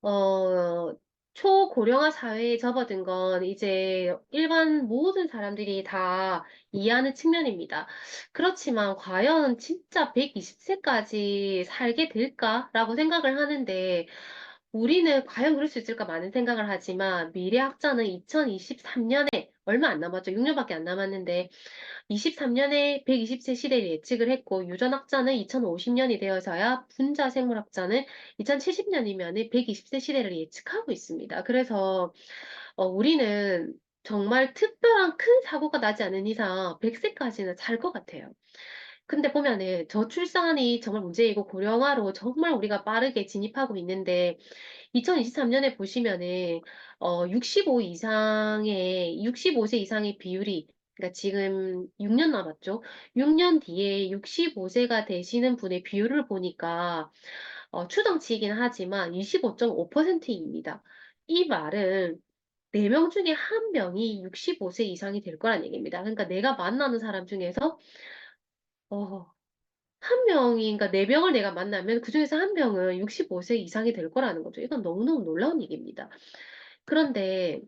어, 초고령화 사회에 접어든 건 이제 일반 모든 사람들이 다 이해하는 측면입니다. 그렇지만 과연 진짜 120세까지 살게 될까라고 생각을 하는데 우리는 과연 그럴 수 있을까 많은 생각을 하지만 미래학자는 2023년에 얼마 안 남았죠. 6년밖에 안 남았는데 23년에 120세 시대를 예측을 했고 유전학자는 2050년이 되어서야 분자생물학자는 2070년이면 120세 시대를 예측하고 있습니다. 그래서 우리는 정말 특별한 큰 사고가 나지 않은 이상 100세까지는 살 것 같아요. 근데 보면은 저출산이 정말 문제이고 고령화로 정말 우리가 빠르게 진입하고 있는데 2023년에 보시면은 65세 이상의 비율이 그러니까 지금 6년 남았죠. 6년 뒤에 65세가 되시는 분의 비율을 보니까 추정치이긴 하지만 25.5%입니다. 이 말은 4명 중에 1명이 65세 이상이 될 거란 얘기입니다. 그러니까 내가 만나는 사람 중에서 어, 한 명이, 그러니까 4명을 내가 만나면 그중에서 1명은 65세 이상이 될 거라는 거죠. 이건 너무너무 놀라운 얘기입니다. 그런데,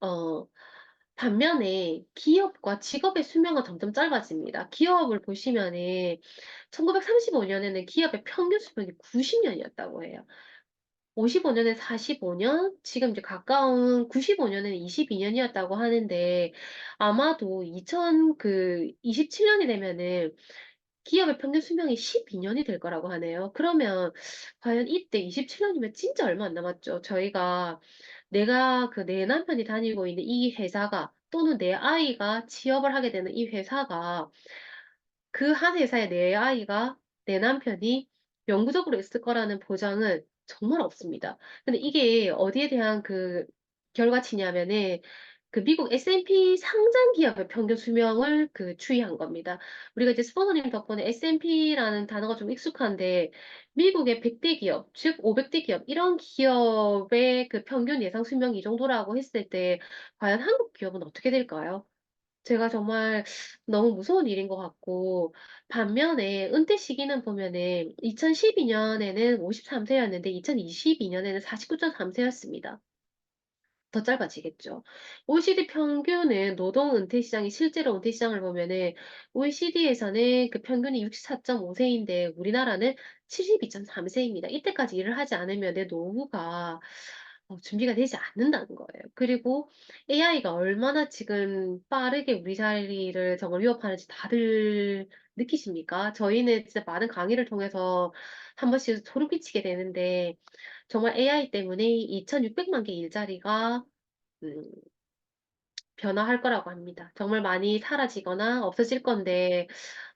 어, 반면에 기업과 직업의 수명은 점점 짧아집니다. 기업을 보시면은 1935년에는 기업의 평균 수명이 90년이었다고 해요. 55년에 45년, 지금 이제 가까운 95년에는 22년이었다고 하는데 아마도 27년이 되면은 기업의 평균 수명이 12년이 될 거라고 하네요. 그러면 과연 이때 27년이면 진짜 얼마 안 남았죠. 내가 내 남편이 다니고 있는 이 회사가 또는 내 아이가 취업을 하게 되는 이 회사가 그 한 회사에 내 아이가 내 남편이 영구적으로 있을 거라는 보장은 정말 없습니다. 근데 이게 어디에 대한 결과치냐면은 그 미국 S&P 상장 기업의 평균 수명을 추이한 겁니다. 우리가 이제 스포너님 덕분에 S&P라는 단어가 좀 익숙한데 미국의 100대 기업, 즉 500대 기업 이런 기업의 그 평균 예상 수명이 이 정도라고 했을 때 과연 한국 기업은 어떻게 될까요? 제가 정말 너무 무서운 일인 것 같고, 반면에 은퇴 시기는 보면은 2012년에는 53세였는데 2022년에는 49.3세였습니다. 더 짧아지겠죠. OECD 평균은 노동 은퇴 시장이 실제로 은퇴 시장을 보면은 OECD에서는 그 평균이 64.5세인데 우리나라는 72.3세입니다. 이때까지 일을 하지 않으면 내 노후가 준비가 되지 않는다는 거예요. 그리고 AI가 얼마나 지금 빠르게 우리 자리를 정말 위협하는지 다들 느끼십니까? 저희는 진짜 많은 강의를 통해서 한 번씩 소름 끼치게 되는데 정말 AI 때문에 2,600만 개 일자리가 음, 변화할 거라고 합니다. 정말 많이 사라지거나 없어질 건데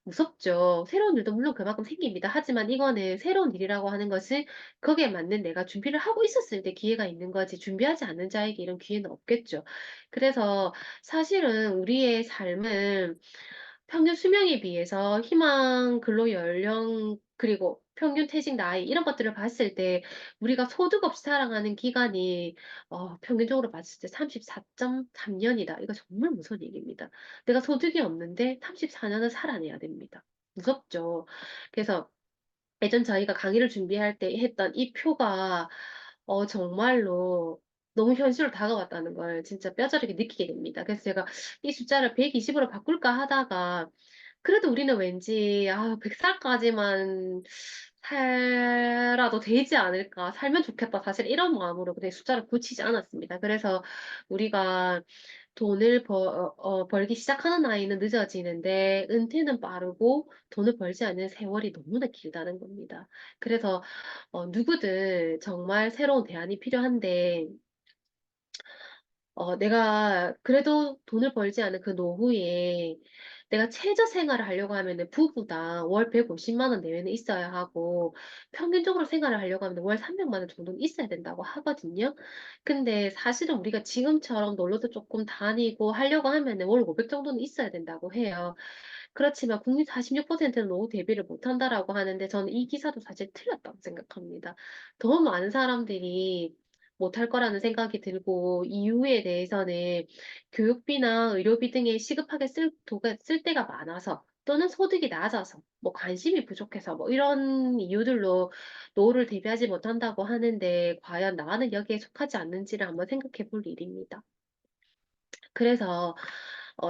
무섭죠. 새로운 일도 물론 그만큼 생깁니다. 하지만 이거는 새로운 일이라고 하는 것은 거기에 맞는 내가 준비를 하고 있었을 때 기회가 있는 거지 준비하지 않는 자에게 이런 기회는 없겠죠. 그래서 사실은 우리의 삶은 평균 수명에 비해서 희망, 근로 연령, 그리고 평균 퇴직 나이 이런 것들을 봤을 때 우리가 소득 없이 살아가는 기간이 평균적으로 봤을 때 34.3년이다. 이거 정말 무서운 얘기입니다. 내가 소득이 없는데 34년을 살아내야 됩니다. 무섭죠. 그래서 예전 저희가 강의를 준비할 때 했던 이 표가 정말로 너무 현실로 다가왔다는 걸 진짜 뼈저리게 느끼게 됩니다. 그래서 제가 이 숫자를 120으로 바꿀까 하다가 그래도 우리는 왠지 100살까지만 살아도 되지 않을까, 살면 좋겠다. 사실 이런 마음으로 그냥 숫자를 고치지 않았습니다. 그래서 우리가 돈을 벌기 시작하는 나이는 늦어지는데 은퇴는 빠르고 돈을 벌지 않는 세월이 너무나 길다는 겁니다. 그래서 누구든 정말 새로운 대안이 필요한데 내가 그래도 돈을 벌지 않은 그 노후에 내가 최저 생활을 하려고 하면은 부부당 월 150만 원 내외는 있어야 하고 평균적으로 생활을 하려고 하면 월 300만 원 정도는 있어야 된다고 하거든요. 근데 사실은 우리가 지금처럼 놀러도 조금 다니고 하려고 하면은 월 500 정도는 있어야 된다고 해요. 그렇지만 국민 46%는 노후 대비를 못한다라고 하는데 저는 이 기사도 사실 틀렸다고 생각합니다. 더 많은 사람들이 못할 거라는 생각이 들고 이유에 대해서는 교육비나 의료비 등에 시급하게 쓸 때가 많아서 또는 소득이 낮아서 뭐 관심이 부족해서 뭐 이런 이유들로 노후를 대비하지 못한다고 하는데 과연 나는 여기에 속하지 않는지를 한번 생각해 볼 일입니다. 그래서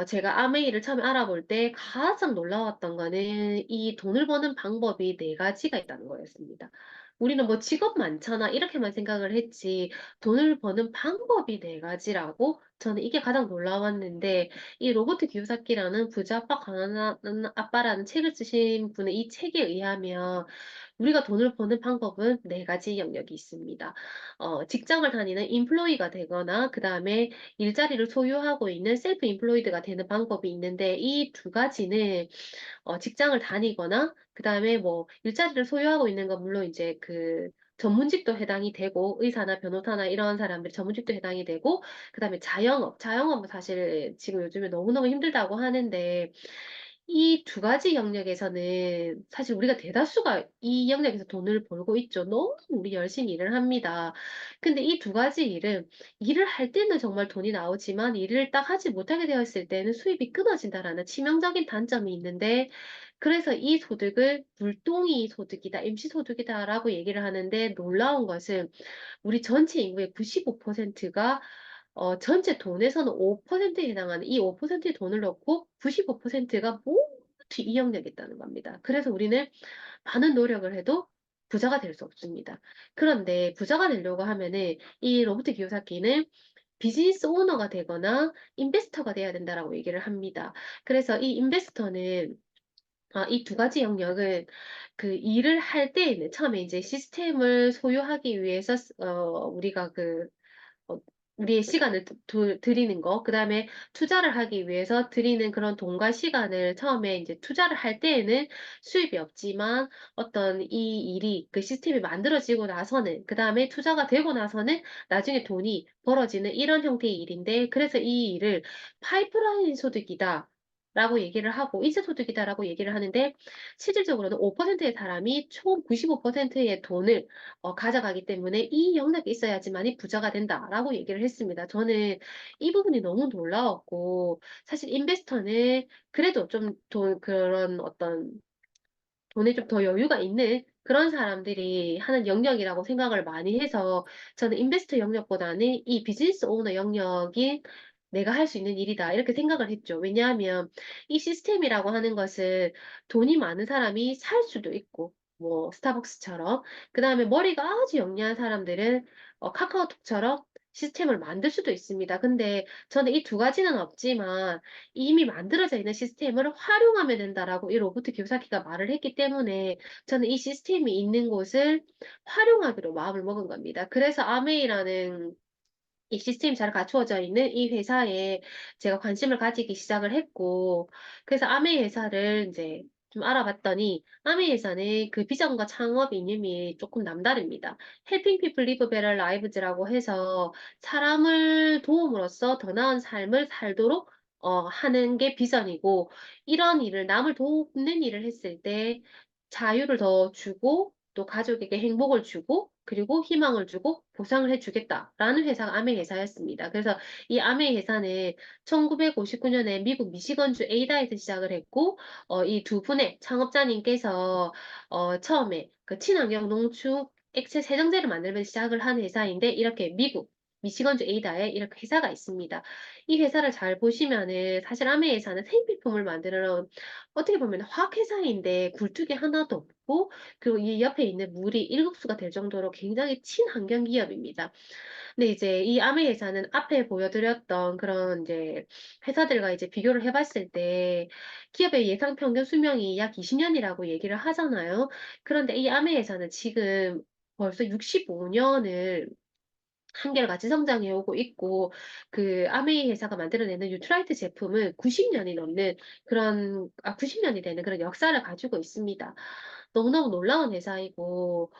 제가 아메이를 처음에 알아볼 때 가장 놀라웠던 거는 이 돈을 버는 방법이 4 가지가 있다는 거였습니다. 우리는 뭐 '직업 많잖아.' 이렇게만 생각을 했지 돈을 버는 방법이 4 가지라고 저는 이게 가장 놀라웠는데 이 로버트 기요사키라는 부자 아빠 가난한 아빠라는 책을 쓰신 분의 이 책에 의하면 우리가 돈을 버는 방법은 4 가지 영역이 있습니다. 직장을 다니는 인플로이가 되거나 그다음에 일자리를 소유하고 있는 셀프 인플로이드가 되는 방법이 있는데 이 두 가지는 직장을 다니거나 그다음에 뭐 일자리를 소유하고 있는 건 물론 이제 그 전문직도 해당이 되고 의사나 변호사나 이런 사람들이 전문직도 해당이 되고 그다음에 자영업은 사실 지금 요즘에 너무너무 힘들다고 하는데 이 두 가지 영역에서는 사실 우리가 대다수가 이 영역에서 돈을 벌고 있죠. 너무 우리 열심히 일을 합니다. 근데 이 두 가지 일은 일을 할 때는 정말 돈이 나오지만 일을 딱 하지 못하게 되었을 때는 수입이 끊어진다라는 치명적인 단점이 있는데 그래서 이 소득을 "물동이 소득이다. 임시 소득이다."라고 얘기를 하는데 놀라운 것은 우리 전체 인구의 95%가 전체 돈에서는 5%에 해당하는 이 5%의 돈을 넣고 95%가 모두 이 영역에 있다는 겁니다. 그래서 우리는 많은 노력을 해도 부자가 될 수 없습니다. 그런데 부자가 되려고 하면은 이 로버트 기요사키는 비즈니스 오너가 되거나 인베스터가 돼야 된다라고 얘기를 합니다. 그래서 이 인베스터는 이 두 가지 영역은 그 일을 할 때에는 처음에 이제 시스템을 소유하기 위해서 우리가 어 우리의 시간을 들이는 거 그다음에 투자를 하기 위해서 들이는 그런 돈과 시간을 처음에 인제 투자를 할 때에는 수입이 없지만 어떤 이 일이 그 시스템이 만들어지고 나서는 그다음에 투자가 되고 나서는 나중에 돈이 벌어지는 이런 형태의 일인데 그래서 이 일을 "파이프라인 소득이다."라고 얘기를 하고 "인쇄 소득이다."라고 얘기를 하는데 실질적으로는 5%의 사람이 총 95%의 돈을 가져가기 때문에 "이 영역에 있어야지만이 부자가 된다."라고 얘기를 했습니다. 저는 이 부분이 너무 놀라웠고 사실 인베스터는 그래도 좀 그런 어떤 돈에 좀 더 여유가 있는 그런 사람들이 하는 영역이라고 생각을 많이 해서 저는 인베스터 영역보다는 이 비즈니스 오너 영역이 '내가 할 수 있는 일이다.' 이렇게 생각을 했죠. 왜냐하면 이 시스템이라고 하는 것은 돈이 많은 사람이 살 수도 있고 뭐 스타벅스처럼 그다음에 머리가 아주 영리한 사람들은 카카오톡처럼 시스템을 만들 수도 있습니다. 근데 저는 이 두 가지는 없지만 이미 만들어져 있는 시스템을 활용하면 된다라고 이 로버트 기요사키가 말을 했기 때문에 저는 이 시스템이 있는 곳을 활용하기로 마음을 먹은 겁니다. 그래서 아메이라는 이 시스템이 잘 갖추어져 있는 이 회사에 제가 관심을 가지기 시작을 했고 그래서 아메이 회사를 인제 좀 알아봤더니 아메이 회사는 그 비전과 창업 이념이 쪼끔 남다릅니다. Helping people live better lives라고 해서 사람을 도움으로써 더 나은 삶을 살도록 하는 게 비전이고 이런 일을 남을 돕는 일을 했을 때 자유를 더 주고 또 가족에게 행복을 주고 그리고 희망을 주고 보상을 해 주겠다라는 회사가 아메이 회사였습니다. 그래서 이 아메이 회사는 1959 년에 미국 미시건주 에이다에서 시작을 했고 이 두 분의 창업자님께서 처음에 그 친환경 농축 액체 세정제를 만들면서 시작을 한 회사인데 이렇게 미국 미시건주 에이다에 이렇게 회사가 있습니다. 이 회사를 잘 보시면은 사실 아메이 회사는 생필품을 만드는 어떻게 보면 화학회사인데 굴뚝이 하나도 없고 그리고 이 옆에 있는 물이 일국수가 될 정도로 굉장히 친환경 기업입니다. 근데 이제 이 아메 회사는 앞에 보여드렸던 그런 이제 회사들과 이제 비교를 해 봤을 때 기업의 예상 평균 수명이 약 20 년이라고 얘기를 하잖아요. 그런데 이 아메 회사는 지금 벌써 65 년을 한결같이 성장해 오고 있고 그 아메이 회사가 만들어내는 뉴트라이트 제품은 90 년이 넘는 그런 90 년이 되는 그런 역사를 가지고 있습니다. 너무너무 놀라운 회사이고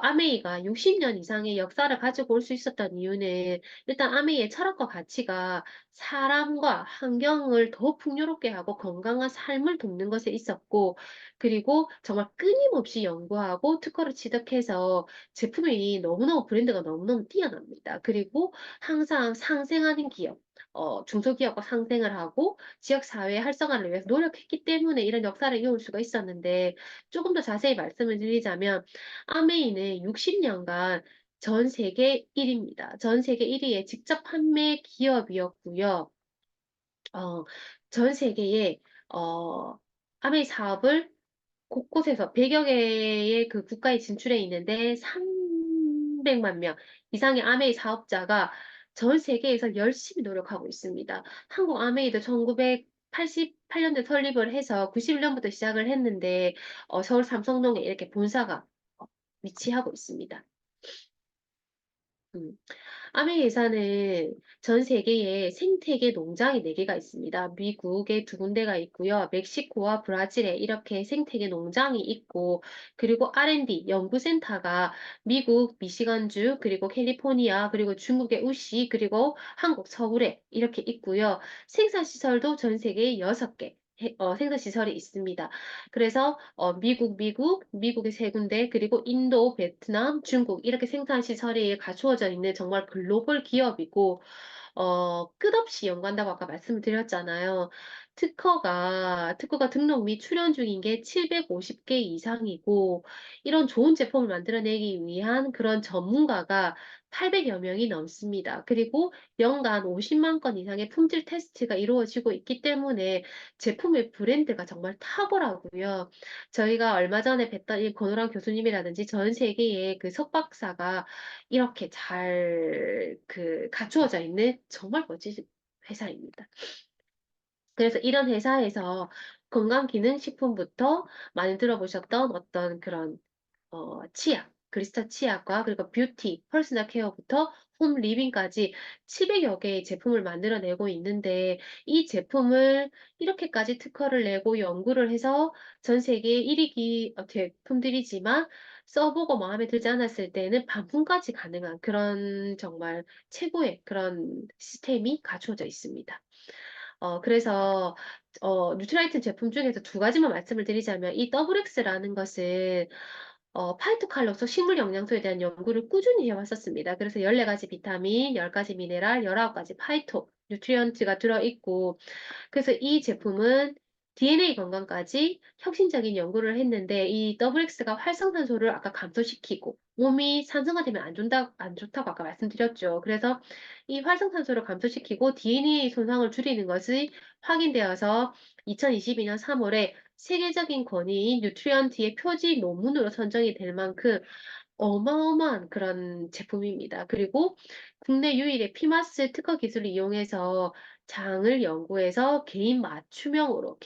아메이가 60년 이상의 역사를 가지고 올 수 있었던 이유는 일단 아메이의 철학과 가치가 사람과 환경을 더 풍요롭게 하고 건강한 삶을 돕는 것에 있었고 그리고 정말 끊임없이 연구하고 특허를 취득해서 제품이 너무너무 브랜드가 너무너무 뛰어납니다. 그리고 항상 상생하는 기업. 중소기업과 상생을 하고 지역 사회 활성화를 위해서 노력했기 때문에 이런 역사를 이어올 수가 있었는데 조금 더 자세히 말씀을 드리자면 아메이는 60년간 전 세계 1위입니다. 전 세계 1위의 직접 판매 기업이었고요. 어, 전 세계에 아메이 사업을 곳곳에서 100여 개의 그 국가에 진출해 있는데 300만 명 이상의 아메이 사업자가 전 세계에서 열심히 노력하고 있습니다. 한국 아메이도 1988년도에 설립을 해서 91년부터 시작을 했는데 서울 삼성동에 이렇게 본사가 위치하고 있습니다. 음. 아메리카는 전 세계에 생태계 농장이 4개가 있습니다. 미국에 2군데가 있고요. 멕시코와 브라질에 이렇게 생태계 농장이 있고, 그리고 R&D 연구센터가 미국 미시건주, 그리고 캘리포니아, 그리고 중국의 우시, 그리고 한국 서울에 이렇게 있고요. 생산시설도 전 세계에 6개. 생산시설이 있습니다. 그래서 미국의 3군데, 그리고 인도, 베트남, 중국 이렇게 생산시설이 갖추어져 있는 정말 글로벌 기업이고 끝없이 연구한다고 아까 말씀을 드렸잖아요. 특허가 등록 및 출연 중인 게 750개 이상이고, 이런 좋은 제품을 만들어내기 위한 그런 전문가가 800여 명이 넘습니다. 그리고 연간 50만 건 이상의 품질 테스트가 이루어지고 있기 때문에 제품의 브랜드가 정말 탁월하고요. 저희가 얼마 전에 뵀던 이 권오랑 교수님이라든지 전 세계의 그 석박사가 이렇게 잘 갖추어져 있는 정말 멋진 회사입니다. 그래서 이런 회사에서 건강기능식품부터 많이 들어보셨던 어떤 그런 치약, 그리스타 치약과 그리고 뷰티, 퍼스널 케어부터 홈 리빙까지 700여 개의 제품을 만들어내고 있는데 이 제품을 이렇게까지 특허를 내고 연구를 해서 전 세계 1위 제품들이지만 써보고 마음에 들지 않았을 때는 반품까지 가능한 그런 정말 최고의 그런 시스템이 갖추어져 있습니다. 그래서, 뉴트라이트 제품 중에서 2가지만 말씀을 드리자면, 이 더블엑스라는 것은, 파이토칼로소 식물 영양소에 대한 연구를 꾸준히 해왔었습니다. 그래서 14가지 비타민, 10가지 미네랄, 19가지 파이토, 뉴트리언트가 들어있고, 그래서 이 제품은 DNA 건강까지 혁신적인 연구를 했는데 이 WX가 활성산소를 아까 감소시키고 몸이 산성화되면 안 좋다고 아까 말씀드렸죠. 그래서 이 활성산소를 감소시키고 DNA 손상을 줄이는 것이 확인되어서 2022년 3월에 세계적인 권위인 뉴트리언트의 표지 논문으로 선정이 될 만큼 어마어마한 그런 제품입니다. 그리고 국내 유일의 피마스 특허 기술을 이용해서 장을 연구해서 개인 맞춤형으로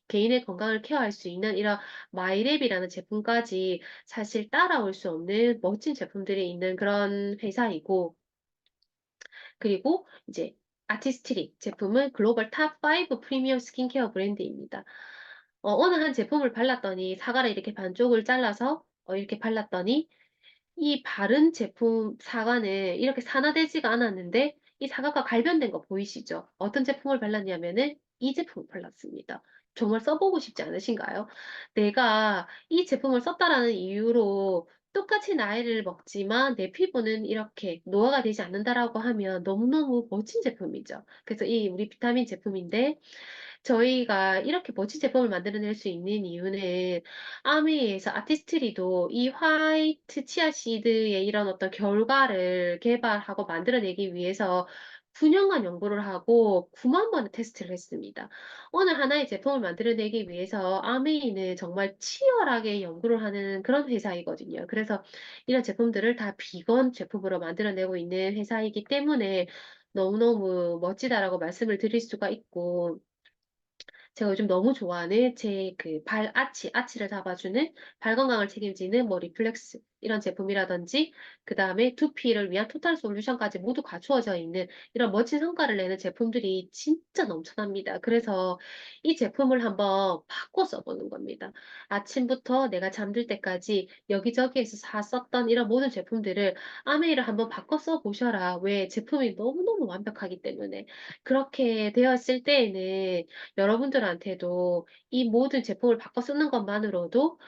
개인의 건강을 케어할 수 있는 이런 마이랩이라는 제품까지 사실 따라올 수 없는 멋진 제품들이 있는 그런 회사이고, 그리고 이제 아티스트리 제품은 글로벌 탑 5 프리미엄 스킨케어 브랜드입니다. 어느 한 제품을 발랐더니 사과를 이렇게 반쪽을 잘라서 이렇게 발랐더니 이 바른 제품 사과는 이렇게 산화되지가 않았는데 이 사과가 갈변된 거 보이시죠? 어떤 제품을 발랐냐면은 이 제품을 발랐습니다. 정말 써보고 싶지 않으신가요? 내가 이 제품을 썼다라는 이유로 똑같이 나이를 먹지만 내 피부는 이렇게 노화가 되지 않는다라고 하면 너무너무 멋진 제품이죠. 그래서 이 우리 비타민 제품인데 저희가 이렇게 멋진 제품을 만들어낼 수 있는 이유는 아미에서 아티스트리도 이 화이트 치아시드의 이런 어떤 결과를 개발하고 만들어내기 위해서 9년간 연구를 하고 9만 번의 테스트를 했습니다. 어느 하나의 제품을 만들어내기 위해서 아메이는 정말 치열하게 연구를 하는 그런 회사이거든요. 그래서 이런 제품들을 다 비건 제품으로 만들어내고 있는 회사이기 때문에 너무너무 멋지다라고 말씀을 드릴 수가 있고, 제가 요즘 너무 좋아하는 제 그 아치를 잡아주는 발 건강을 책임지는 뭐 리플렉스 이런 제품이라든지 그 다음에 두피를 위한 토탈 솔루션까지 모두 갖추어져 있는 이런 멋진 성과를 내는 제품들이 진짜 넘쳐납니다. 그래서 이 제품을 한번 바꿔 써보는 겁니다. 아침부터 내가 잠들 때까지 여기저기에서 썼던 이런 모든 제품들을 아메이를 한번 바꿔 써보셔라. 왜 제품이 너무너무 완벽하기 때문에 그렇게 되었을 때에는 여러분들한테도 이 모든 제품을 바꿔 쓰는 것만으로도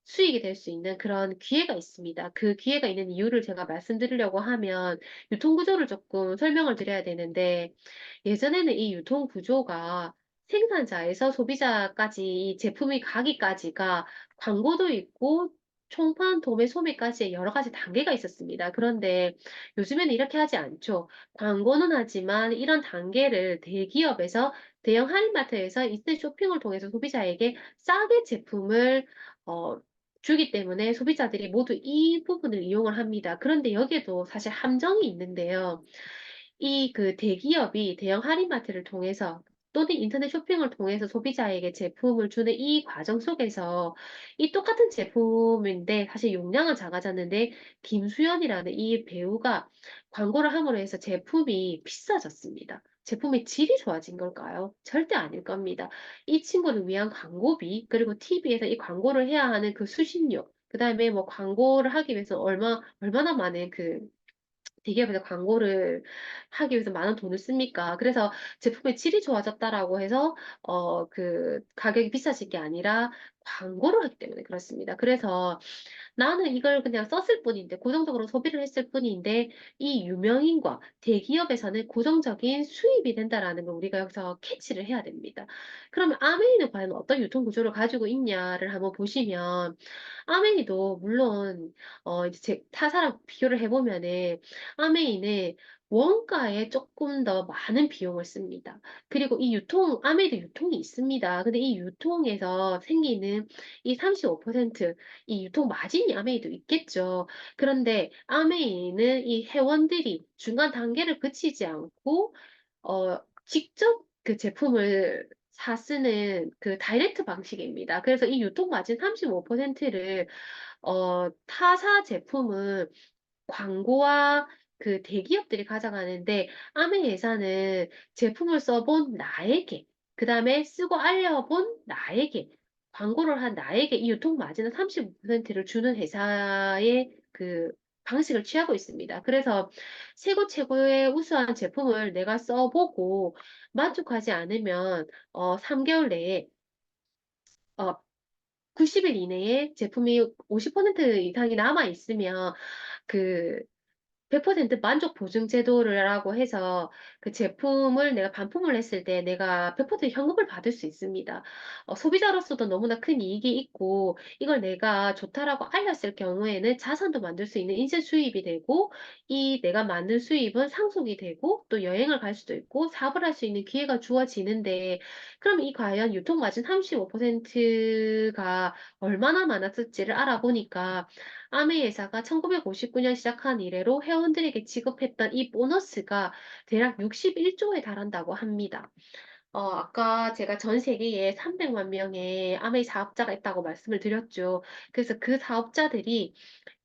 수익이 될 수 있는 그런 기회가 있습니다. 그 기회가 있는 이유를 제가 말씀드리려고 하면 유통 구조를 조금 설명을 드려야 되는데, 예전에는 이 유통 구조가 생산자에서 소비자까지 이 제품이 가기까지가 광고도 있고 총판, 도매, 소매까지의 여러 가지 단계가 있었습니다. 그런데 요즘에는 이렇게 하지 않죠. 광고는 하지만 이런 단계를 대기업에서 대형 할인마트에서 인터넷 쇼핑을 통해서 소비자에게 싸게 제품을 어, 주기 때문에 소비자들이 모두 이 부분을 이용을 합니다. 그런데 여기에도 사실 함정이 있는데요. 이 그 대기업이 대형 할인마트를 통해서 또는 인터넷 쇼핑을 통해서 소비자에게 제품을 주는 이 과정 속에서 이 똑같은 제품인데 사실 용량은 작아졌는데 김수현이라는 이 배우가 광고를 함으로 해서 제품이 비싸졌습니다. 제품의 질이 좋아진 걸까요? 절대 아닐 겁니다. 이 친구를 위한 광고비, 그리고 TV에서 이 광고를 해야 하는 그 수신료, 그 다음에 뭐 광고를 하기 위해서 얼마나 많은 그 대기업에서 광고를 하기 위해서 많은 돈을 씁니까? 그래서 제품의 질이 좋아졌다라고 해서 그 가격이 비싸진 게 아니라 광고를 하기 때문에 그렇습니다. 그래서 나는 이걸 그냥 썼을 뿐인데, 고정적으로 소비를 했을 뿐인데, 이 유명인과 대기업에서는 고정적인 수입이 된다라는 걸 우리가 여기서 캐치를 해야 됩니다. 그러면 아메이는 과연 어떤 유통 구조를 가지고 있냐를 한번 보시면, 아메이도 물론 이제 타사랑 비교를 해보면은 아메이는 원가에 조금 더 많은 비용을 씁니다. 그리고 이 아메이도 유통이 있습니다. 근데 이 유통에서 생기는 이 35%, 이 유통 마진이 아메이도 있겠죠. 그런데 아메이는 이 회원들이 중간 단계를 거치지 않고, 직접 그 제품을 쓰는 그 다이렉트 방식입니다. 그래서 이 유통 마진 35%를 타사 제품은 광고와 그 대기업들이 가져가는데, 아메 회사는 제품을 써본 나에게, 그 다음에 쓰고 알려본 나에게, 광고를 한 나에게 이 유통 마진은 35%를 주는 회사의 그 방식을 취하고 있습니다. 그래서 최고 최고의 우수한 제품을 내가 써보고 만족하지 않으면 3개월 내에 어, 90일 이내에 제품이 50% 이상이 남아 있으면 그 100% 만족 보증 제도라고 해서 그 제품을 내가 반품을 했을 때 내가 100% 현금을 받을 수 있습니다. 소비자로서도 너무나 큰 이익이 있고, 이걸 내가 좋다라고 알렸을 경우에는 자산도 만들 수 있는 인쇄 수입이 되고, 이 내가 만든 수입은 상속이 되고, 또 여행을 갈 수도 있고, 사업을 할 수 있는 기회가 주어지는데, 그럼 이 과연 유통마진 35%가 얼마나 많았을지를 알아보니까, 아메 회사가 1959년 시작한 이래로 회원들에게 지급했던 이 보너스가 대략 61조에 달한다고 합니다. 아까 제가 전 세계에 300만 명의 아메이 사업자가 있다고 말씀을 드렸죠. 그래서 그 사업자들이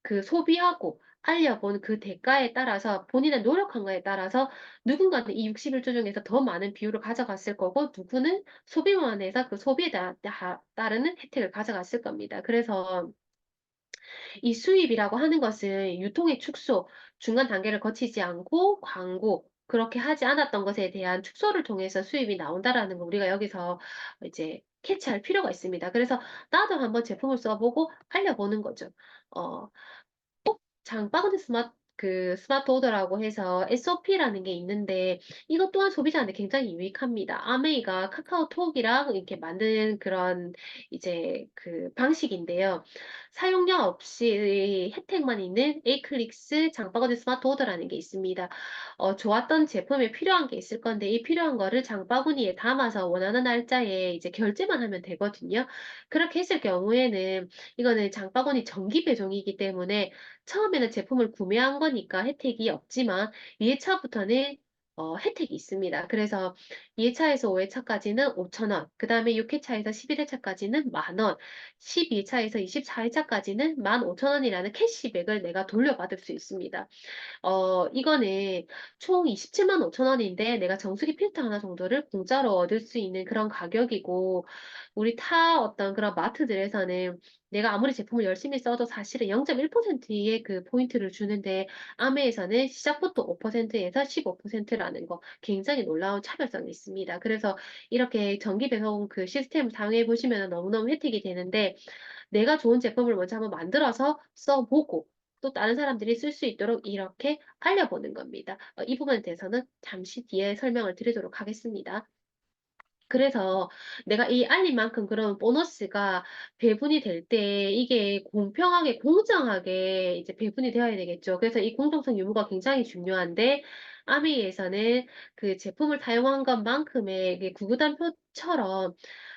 그 소비하고 알려본 그 대가에 따라서 본인의 노력한 거에 따라서 누군가는 이 61조 중에서 더 많은 비율을 가져갔을 거고, 누구는 소비만 해서 그 소비에 따르는 혜택을 가져갔을 겁니다. 그래서 이 수입이라고 하는 것은 유통의 축소, 중간 단계를 거치지 않고 광고, 그렇게 하지 않았던 것에 대한 축소를 통해서 수입이 나온다라는 거 우리가 여기서 이제 캐치할 필요가 있습니다. 그래서 나도 한번 제품을 써보고 알려보는 거죠. 어, 장바구니 스마트 오더라고 해서 SOP라는 게 있는데, 이것 또한 소비자한테 굉장히 유익합니다. 아메이가 카카오톡이랑 이렇게 만든 그런 이제 그 방식인데요. 사용료 없이 혜택만 있는 에이클릭스 장바구니 스마트 오더라는 게 있습니다. 좋았던 제품에 필요한 게 있을 건데, 이 필요한 거를 장바구니에 담아서 원하는 날짜에 이제 결제만 하면 되거든요. 그렇게 했을 경우에는 이거는 장바구니 정기 배송이기 때문에 처음에는 제품을 구매한 거니까 혜택이 없지만 2회차부터는 혜택이 있습니다. 그래서 2회차에서 5회차까지는 5,000원, 그 다음에 6회차에서 11회차까지는 만 원, 12회차에서 24회차까지는 15,000원이라는 캐시백을 내가 돌려받을 수 있습니다. 이거는 총 27만 5천 원인데 내가 정수기 필터 하나 정도를 공짜로 얻을 수 있는 그런 가격이고, 우리 타 어떤 그런 마트들에서는 내가 아무리 제품을 열심히 써도 사실은 0.1%의 그 포인트를 주는데 아메에서는 시작부터 5%에서 15%라는 거 굉장히 놀라운 차별성이 있습니다. 그래서 이렇게 정기 배송 그 시스템을 사용해 보시면 너무너무 혜택이 되는데 내가 좋은 제품을 먼저 한번 만들어서 써보고 또 다른 사람들이 쓸 수 있도록 이렇게 알려보는 겁니다. 이 부분에 대해서는 잠시 뒤에 설명을 드리도록 하겠습니다. 그래서 내가 이 알린 만큼 그런 보너스가 배분이 될 때 이게 공평하게 공정하게 이제 배분이 되어야 되겠죠. 그래서 이 공정성 유무가 굉장히 중요한데 아미에서는 그 제품을 사용한 것만큼의 이게 구구단표처럼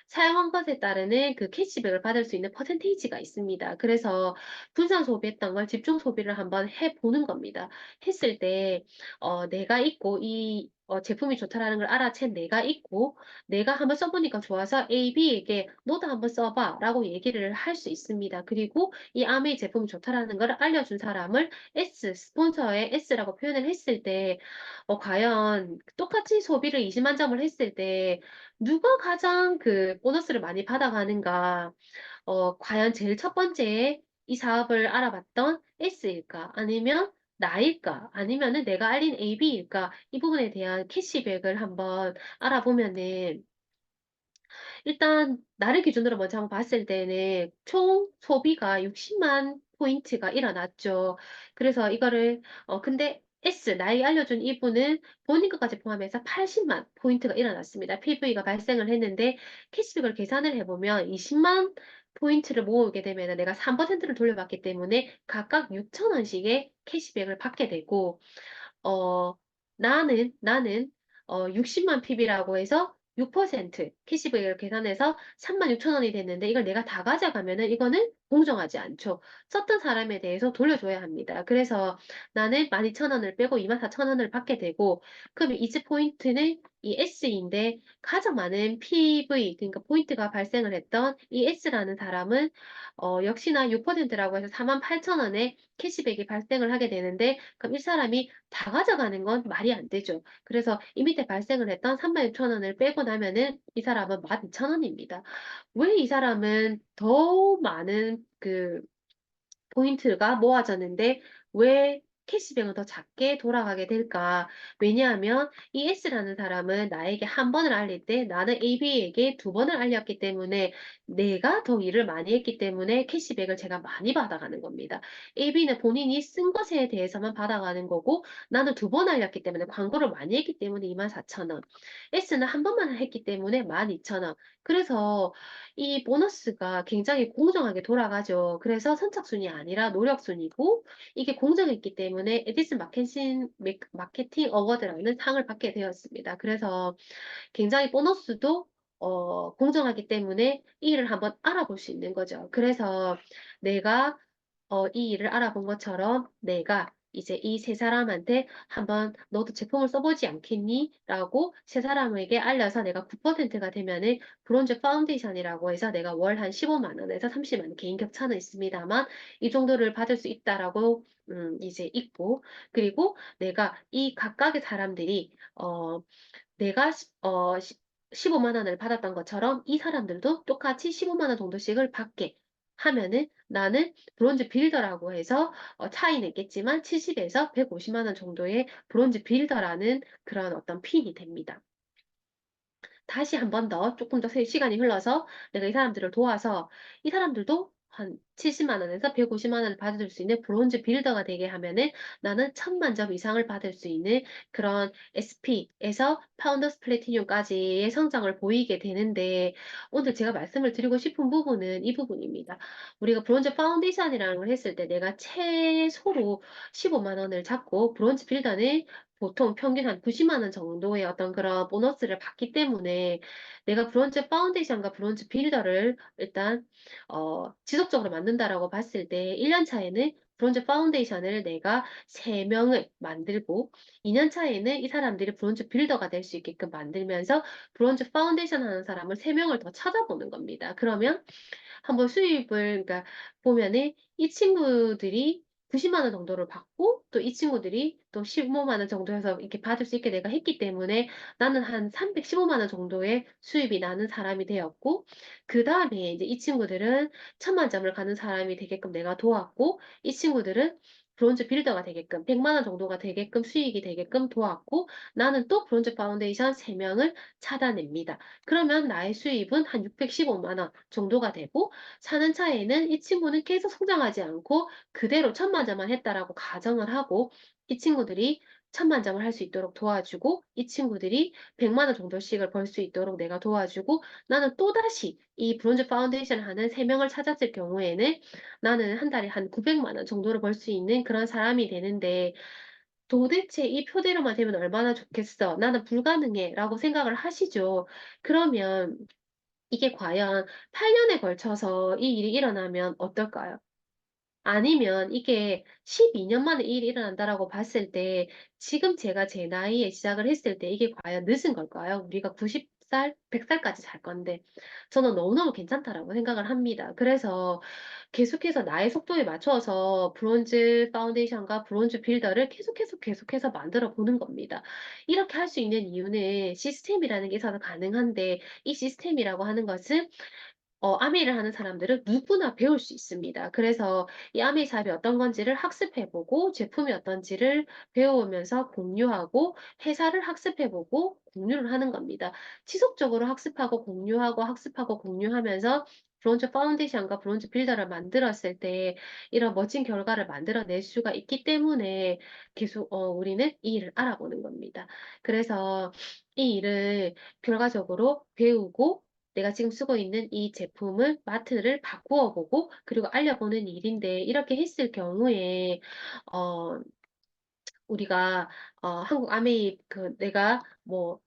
사용한 것에 따르는 그 캐시백을 받을 수 있는 퍼센테이지가 있습니다. 그래서 분산 소비했던 걸 집중 소비를 한번 해 보는 겁니다. 했을 때 내가 있고 이 제품이 좋다라는 걸 알아챈 내가 있고 내가 한번 써보니까 좋아서 A, B에게 "너도 한번 써 봐."라고 얘기를 할 수 있습니다. 그리고 이 아메이 제품이 좋다라는 걸 알려준 사람을 S, 스폰서의 S라고 표현을 했을 때 과연 똑같이 소비를 200,000 점을 했을 때 누가 가장 그 보너스를 많이 받아가는가. 과연 제일 첫 번째에 이 사업을 알아봤던 S일까? 아니면 나일까? 아니면은 내가 알린 A, B일까? 이 부분에 대한 캐시백을 한번 알아보면은 일단 나를 기준으로 먼저 한번 봤을 때는 총 소비가 60만 포인트가 일어났죠. 그래서 이거를 근데 S 나에게 알려준 이분은 본인 것까지 포함해서 80만 포인트가 일어났습니다. PV가 발생을 했는데 캐시백을 계산을 해 보면 20만 포인트를 모으게 되면은 내가 3%를 돌려받기 때문에 각각 6천 원씩의 캐시백을 받게 되고 어 나는 60만 PB라고 해서 6% 캐시백을 계산해서 36,000 원이 됐는데 이걸 내가 다 가져가면은 이거는 공정하지 않죠. 썼던 사람에 대해서 돌려줘야 합니다. 그래서 나는 12,000 원을 빼고 24,000 원을 받게 되고 그럼 이즈 포인트는 이 S인데 가장 많은 PV 그러니까 포인트가 발생을 했던 이 S라는 사람은 역시나 6%라고 해서 48,000 원의 캐시백이 발생을 하게 되는데 그럼 이 사람이 다 가져가는 건 말이 안 되죠. 그래서 이 밑에 발생을 했던 36,000 원을 빼고 나면은 이 사람은 12,000 원입니다. 왜 이 사람은 더 많은 그 포인트가 모아졌는데 왜 캐시백은 더 작게 돌아가게 될까? 왜냐하면 이 S라는 사람은 나에게 한 번을 알릴 때 나는 AB에게 두 번을 알렸기 때문에 내가 더 일을 많이 했기 때문에 캐시백을 제가 많이 받아가는 겁니다. AB는 본인이 쓴 것에 대해서만 받아가는 거고 나는 두 번 알렸기 때문에 광고를 많이 했기 때문에 24,000 원. S는 한 번만 했기 때문에 12,000 원. 그래서 이 보너스가 굉장히 공정하게 돌아가죠. 그래서 선착순이 아니라 노력순이고 이게 공정했기 때문에 에디슨 마케팅 어워드라는 상을 받게 되었습니다. 그래서 굉장히 보너스도 공정하기 때문에 이 일을 한번 알아볼 수 있는 거죠. 그래서 내가 이 일을 알아본 것처럼 내가 이제 이 세 사람한테 한번 "너도 제품을 써보지 않겠니?" 라고 세 사람에게 알려서 내가 9%가 되면은 브론즈 파운데이션이라고 해서 내가 월 한 15만 원에서 30만 원 개인 격차는 있습니다만 이 정도를 받을 수 있다라고 이제 있고 그리고 내가 이 각각의 사람들이 내가 시 어 시 15만 원을 받았던 것처럼 이 사람들도 똑같이 15만 원 정도씩을 받게 하면은 나는 브론즈 빌더라고 해서 차이는 있겠지만 70에서 150만 원 정도의 브론즈 빌더라는 그런 어떤 핀이 됩니다. 다시 한 번 더 조금 더 시간이 흘러서 내가 이 사람들을 도와서 이 사람들도 한 70만 원에서 150만 원을 받을 수 있는 브론즈 빌더가 되게 하면은 나는 1,000만 점 이상을 받을 수 있는 그런 SP에서 파운더스 플래티늄까지의 성장을 보이게 되는데 오늘 제가 말씀을 드리고 싶은 부분은 이 부분입니다. 우리가 브론즈 파운데이션이라는 걸 했을 때 내가 최소로 15만 원을 잡고 브론즈 빌더는 보통 평균 한 90만 원 정도의 어떤 그런 보너스를 받기 때문에 내가 브론즈 파운데이션과 브론즈 빌더를 일단 지속적으로 만든다라고 봤을 때 1년 차에는 브론즈 파운데이션을 내가 3 명을 만들고 2년 차에는 이 사람들이 브론즈 빌더가 될 수 있게끔 만들면서 브론즈 파운데이션 하는 사람을 3 명을 더 찾아보는 겁니다. 그러면 한번 수입을 그러니까 보면은 이 친구들이 90만 원 정도를 받고 또 이 친구들이 또 15만 원 정도 해서 이렇게 받을 수 있게 내가 했기 때문에 나는 한 315만 원 정도의 수입이 나는 사람이 되었고, 그다음에 이제 이 친구들은 1000만 점을 가는 사람이 되게끔 내가 도왔고, 이 친구들은 브론즈 빌더가 되게끔 100만 원 정도가 되게끔 수익이 되게끔 도왔고, 나는 또 브론즈 파운데이션 3명을 차다냅니다. 그러면 나의 수입은 한 615만 원 정도가 되고, 사는 차에는 이 친구는 계속 성장하지 않고 그대로 1000만 점만 했다라고 가정을 하고, 이 친구들이 1000만 점을 할 수 있도록 도와주고, 이 친구들이 100만 원 정도씩을 벌 수 있도록 내가 도와주고, 나는 또다시 이 브론즈 파운데이션을 하는 3명을 찾았을 경우에는 나는 한 달에 한 900만 원 정도를 벌 수 있는 그런 사람이 되는데, 도대체 이 표대로만 되면 얼마나 좋겠어. 나는 불가능해. 라고 생각을 하시죠. 그러면 이게 과연 8년에 걸쳐서 이 일이 일어나면 어떨까요? 아니면 이게 12년 만에 이 일이 일어난다라고 봤을 때 지금 제가 제 나이에 시작을 했을 때 이게 과연 늦은 걸까요? 우리가 90살, 100살까지 살 건데 저는 너무너무 괜찮다라고 생각을 합니다. 그래서 계속해서 나의 속도에 맞춰서 브론즈 파운데이션과 브론즈 빌더를 계속해서 만들어 보는 겁니다. 이렇게 할 수 있는 이유는 시스템이라는 게 있어서 가능한데, 이 시스템이라고 하는 것은 아메이를 하는 사람들은 누구나 배울 수 있습니다. 그래서 이 아메이 사업이 어떤 건지를 학습해 보고 제품이 어떤지를 배우면서 공유하고 회사를 학습해 보고 공유를 하는 겁니다. 지속적으로 학습하고 공유하고 학습하고 공유하면서 브론즈 파운데이션과 브론즈 빌더를 만들었을 때 이런 멋진 결과를 만들어낼 수가 있기 때문에 계속 우리는 이 일을 알아보는 겁니다. 그래서 이 일을 결과적으로 배우고 내가 지금 쓰고 있는 이 제품을 마트를 바꾸어 보고 그리고 알려보는 일인데, 이렇게 했을 경우에 어 우리가 한국 아메이 내가 뭐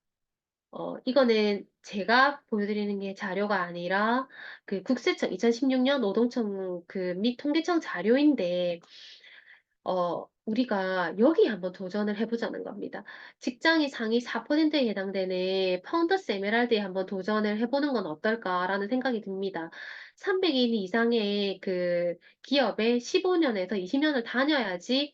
이거는 제가 보여드리는 게 자료가 아니라 그 국세청 2016년 노동청 및 통계청 자료인데, 우리가 여기에 한번 도전을 해 보자는 겁니다. 직장의 상위 4%에 해당되는 파운더스 에메랄드에 한번 도전을 해 보는 건 어떨까라는 생각이 듭니다. 300인 이상의 그 기업에 15년에서 20년을 다녀야지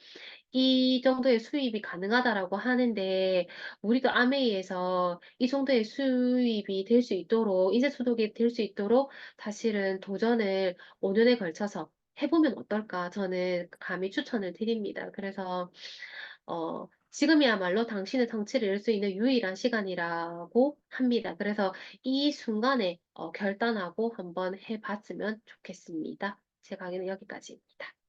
이 정도의 수입이 가능하다라고 하는데, 우리도 아메이에서 이 정도의 수입이 될 수 있도록, 인쇄 소독이 될 수 있도록 사실은 도전을 5년에 걸쳐서 해보면 어떨까, 저는 감히 추천을 드립니다. 그래서 지금이야말로 당신의 성취를 이룰 수 있는 유일한 시간이라고 합니다. 그래서 이 순간에 결단하고 한번 해봤으면 좋겠습니다. 제 강의는 여기까지입니다.